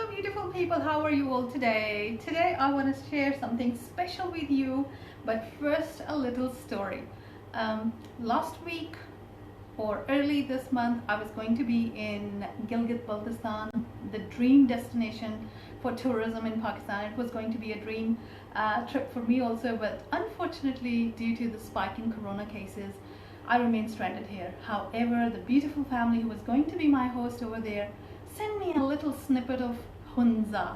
beautiful people, how are you all today? Today I want to share something special with you, but first a little story. Last week or early this month I was going to be in Gilgit, Baltistan, the dream destination for tourism in Pakistan. It was going to be a dream trip for me also, but unfortunately due to the spike in corona cases I remained stranded here. However, the beautiful family who was going to be my host over there sent me a little snippet of Hunza.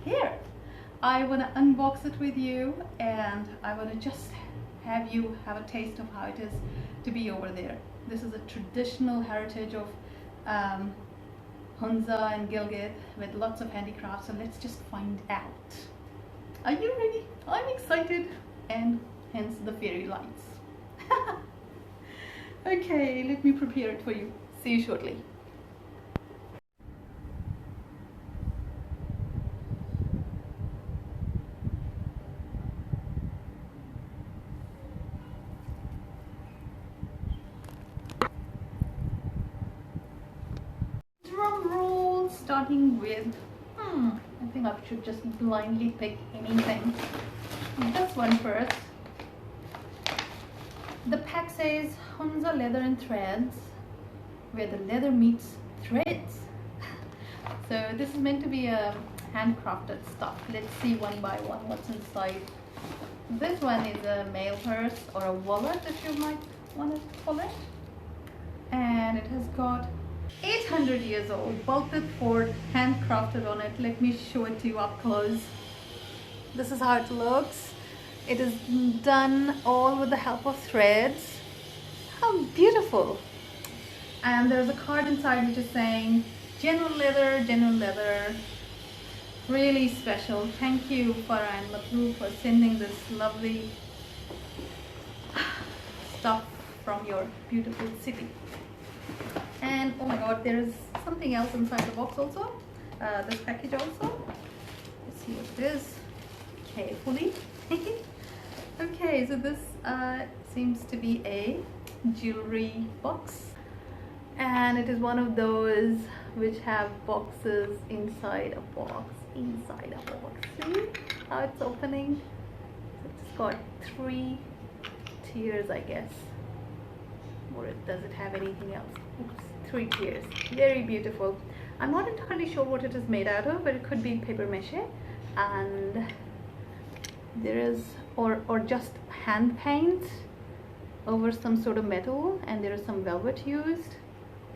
Here, I want to unbox it with you, and I want to just have you have a taste of how it is to be over there. This is a traditional heritage of Hunza and Gilgit with lots of handicrafts, so let's just find out. Are you ready? I'm excited, and hence the fairy lights. Okay, let me prepare it for you. See you shortly. Drum roll, starting with, I think I should just blindly pick anything. This one first. The pack says Hunza leather and threads, where the leather meets threads. So this is meant to be a handcrafted stuff. Let's see one by one what's inside. This one is a mail purse or a wallet, if you might want to call it. And it has got 800 years old, bolted fort, handcrafted on it. Let me show it to you up close. This is how it looks. It is done all with the help of threads. How beautiful. And there's a card inside which is saying, genuine leather. Really special. Thank you Farah and Matlu for sending this lovely stuff from your beautiful city. And oh my god, there is something else inside the box also. This package also. Let's see what it is. Carefully. Okay, so this seems to be a jewelry box, and it is one of those which have boxes inside a box. See how it's opening? It's got 3 tiers, I guess. Or does it have anything else? Oops, 3 tiers. Very beautiful. I'm not entirely sure what it is made out of, but it could be paper mache, and there is or just hand paint over some sort of metal, and there is some velvet used.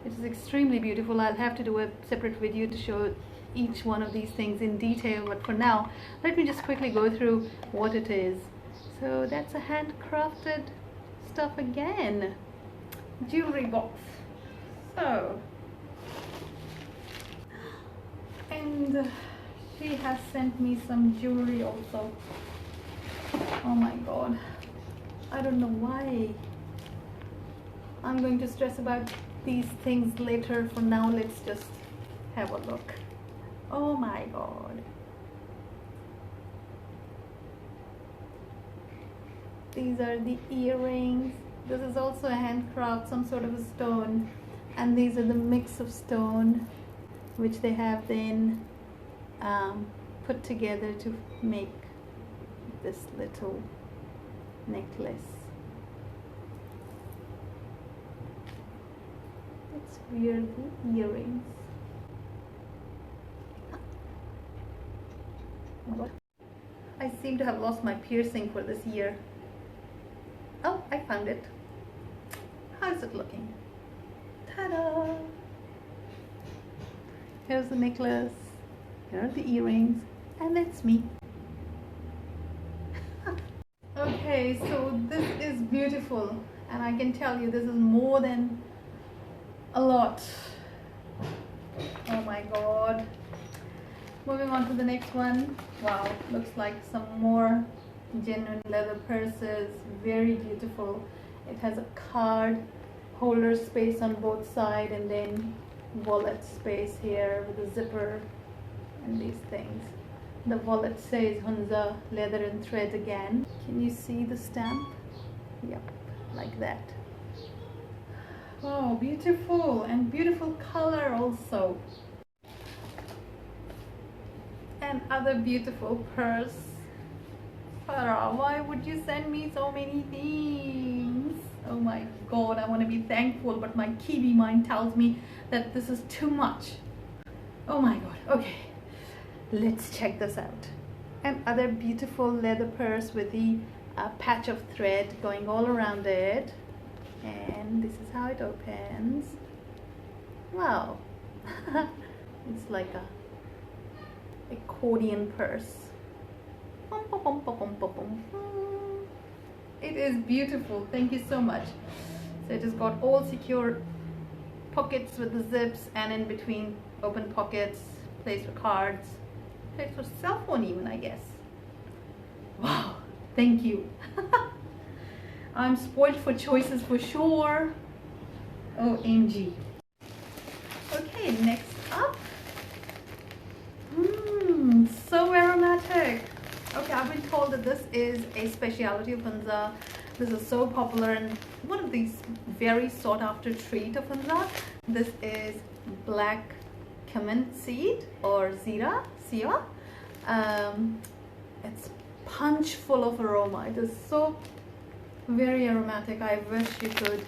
It is extremely beautiful. I'll have to do a separate video to show each one of these things in detail, but for now let me just quickly go through what it is. So that's a handcrafted stuff again. Jewelry box. So, and she has sent me some jewelry also. Oh my god, I don't know why. I'm going to stress about these things later. For now, let's just have a look. Oh my god, these are the earrings. This is also a handcraft, some sort of a stone, and these are the mix of stone which they have then put together to make this little necklace. Let's wear the earrings. I seem to have lost my piercing for this year. Oh, I found it. How's it looking? Ta-da! Here's the necklace, here are the earrings, and that's me. Okay, so this is beautiful, and I can tell you this is more than a lot. Oh my god. Moving on to the next one. Wow, looks like some more genuine leather purses. Very beautiful. It has a card holder space on both sides, and then wallet space here with a zipper and these things. The wallet says Hunza leather and thread again. Can you see the stamp? Yep, like that. Oh, beautiful, and beautiful color also. And other beautiful purse. Farah, why would you send me so many things? Oh my god, I want to be thankful, but my Kiwi mind tells me that this is too much. Oh my god. Okay, let's check this out. Another beautiful leather purse with the patch of thread going all around it, and this is how it opens. Wow. It's like a accordion purse. It is beautiful. Thank you so much. So it has got all secure pockets with the zips, and in between open pockets, place for cards, place for cell phone even, I guess. Wow, thank you. I'm spoiled for choices for sure. OMG. Okay, next up. So aromatic. Okay, I've been told that this is a specialty of Hunza. This is so popular and one of these very sought after treat of Hunza. This is black cumin seed or zira. It's punch full of aroma. It is so very aromatic. I wish you could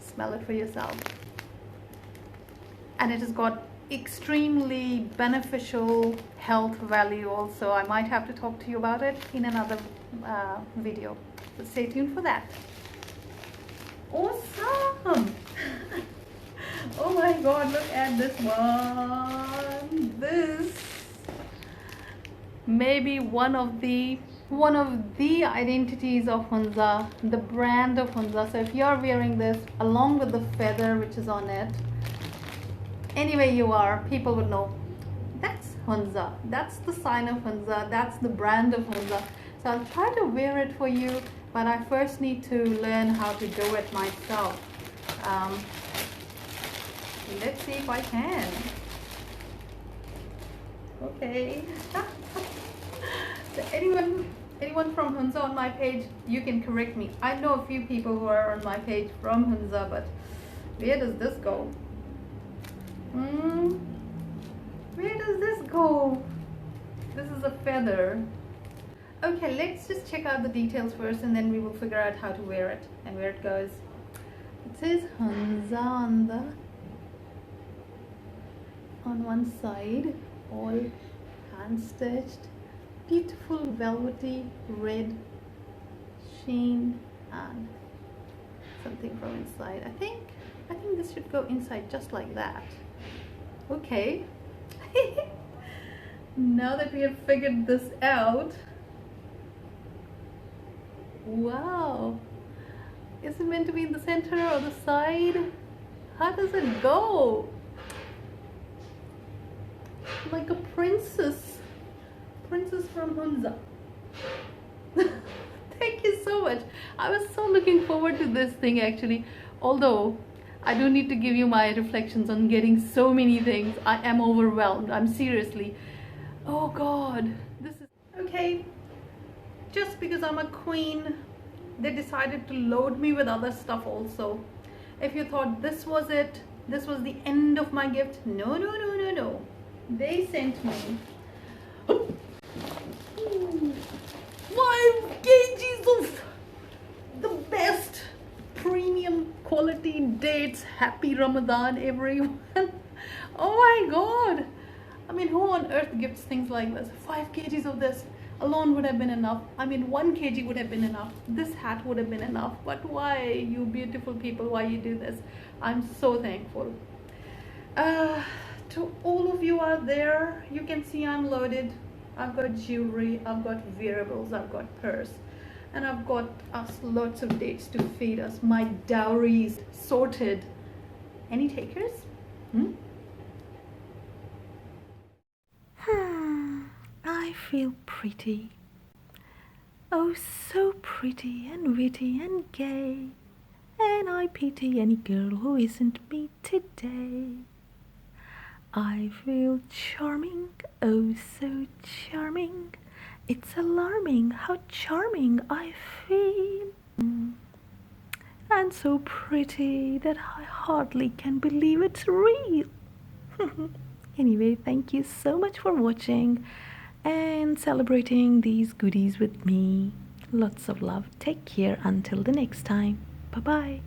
smell it for yourself. And it has got extremely beneficial health value also. I might have to talk to you about it in another video, so stay tuned for that. Awesome. Oh my god, look at this one. This may be one of the identities of Hunza, the brand of Hunza. So if you're wearing this along with the feather which is on it, anywhere you are, people would know that's Hunza. That's the sign of Hunza. That's the brand of Hunza. So I'll try to wear it for you, but I first need to learn how to do it myself. Let's see if I can. Okay. So anyone from Hunza on my page, you can correct me. I know a few people who are on my page from Hunza, but where does this go? Where does this go? This is a feather. Okay, let's just check out the details first and then we will figure out how to wear it and where it goes. It says Hunza on one side, all hand stitched, beautiful velvety red sheen and something from inside. I think this should go inside just like that. Okay. Now that we have figured this out, wow, is it meant to be in the center or the side? How does it go? Like a princess from Hunza. Thank you so much. I was so looking forward to this thing actually, although I don't need to give you my reflections on getting so many things. I am overwhelmed. I'm seriously. Oh God. This is okay. Just because I'm a queen, they decided to load me with other stuff also. If you thought this was it, this was the end of my gift. No, no, no, no, no. They sent me 5 kgs of the best premium quality dates. Happy Ramadan, everyone. Oh my God. I mean, who on earth gifts things like this? 5 kgs of this alone would have been enough. I mean, 1 kg would have been enough. This hat would have been enough. But why, you beautiful people, why you do this? I'm so thankful. To all of you out there, you can see I'm loaded. I've got jewelry, I've got wearables, I've got purse, and I've got us lots of dates to feed us. My dowry is sorted. Any takers? I feel pretty. Oh, so pretty and witty and gay. And I pity any girl who isn't me today. I feel charming, oh so charming. It's alarming how charming I feel. And so pretty that I hardly can believe it's real. Anyway, thank you so much for watching and celebrating these goodies with me. Lots of love. Take care until the next time. Bye bye.